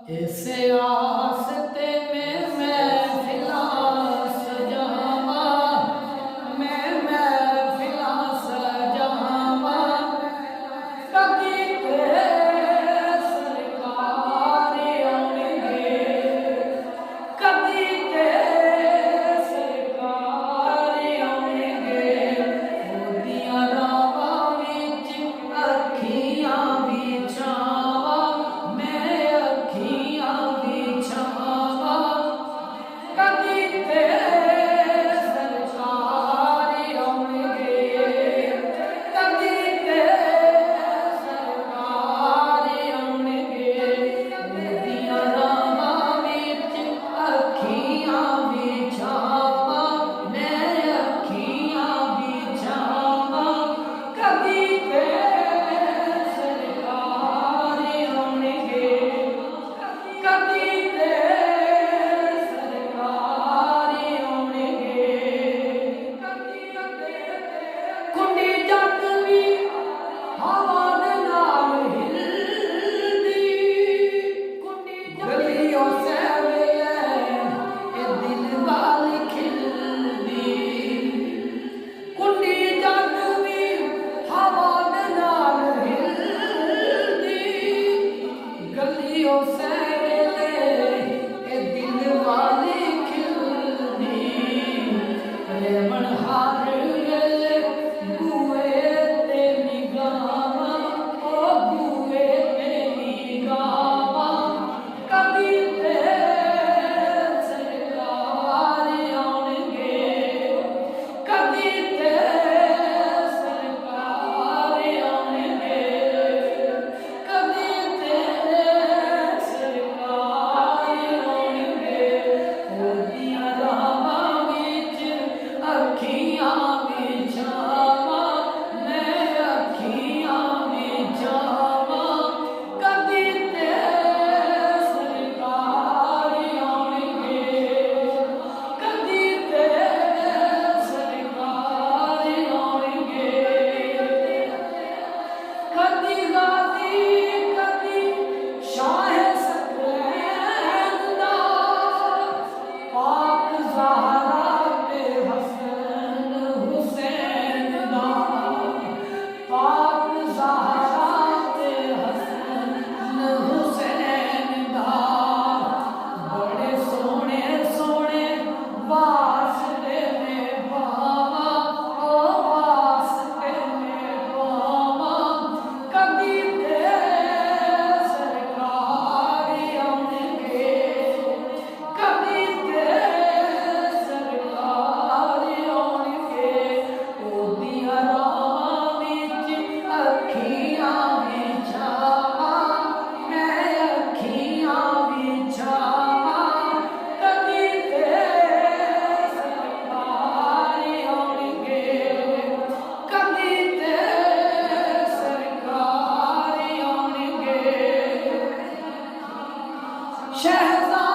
इसे आस्ते में महफिलां सजावा, मैं महफिलां सजावा, कभी तेरे सरकार आउणगे, कभी तेरे सरकार आउणगे, ओदियां रावां विच अखियां विछावा, मैं अखियां विछावा, कभी तेरे सरकार आउणगे, कभी तेरे सरकार आउणगे, ओदियां रावां विच अखियां विछावा, मैं अखियां विछावा, कभी तेरे सरकार आउणगे, कभी तेरे सरकार आउणगे, कुंडी जग वी हवा दे नाल हिलदी, गलियों से वेले ए दिल वाली खिलदी, कुंडी जग वी हवा दे नाल हिलदी, गलियों से वेले ए दिल वाली खिलदी, रेवण हार वेले बूए ते निगाहां, ओ बूए ते निगाहां, कभी तेरे सरकार आउणगे, कभी तेरे सरकार आउणगे, कभी तेरे सरकार आउणगे, ओदियां रावां विच अखियां विछावा, मैं अखियां विछावा, कभी तेरे सरकार आउणगे, कभी तेरे सरकार आउणगे, कभी गाजी कभी शाह सकलैन दा, पाक ज़हरा ते हसन हुसैन दा, पाक ज़हरा ते हसन हुसैन दा, बड़े सोहणे सोहणे वास्ते ने पावा, ओ वास्ते ने पावा, कभी तेरे सरकार आउणगे, कभी तेरे सरकार आउणगे, ओदियां रावां विच अखियां विछावा, मैं अखियां विछावा, कभी तेरे सरकार आउणगे, कभी तेरे सरकार आउणगे, शहज़ाद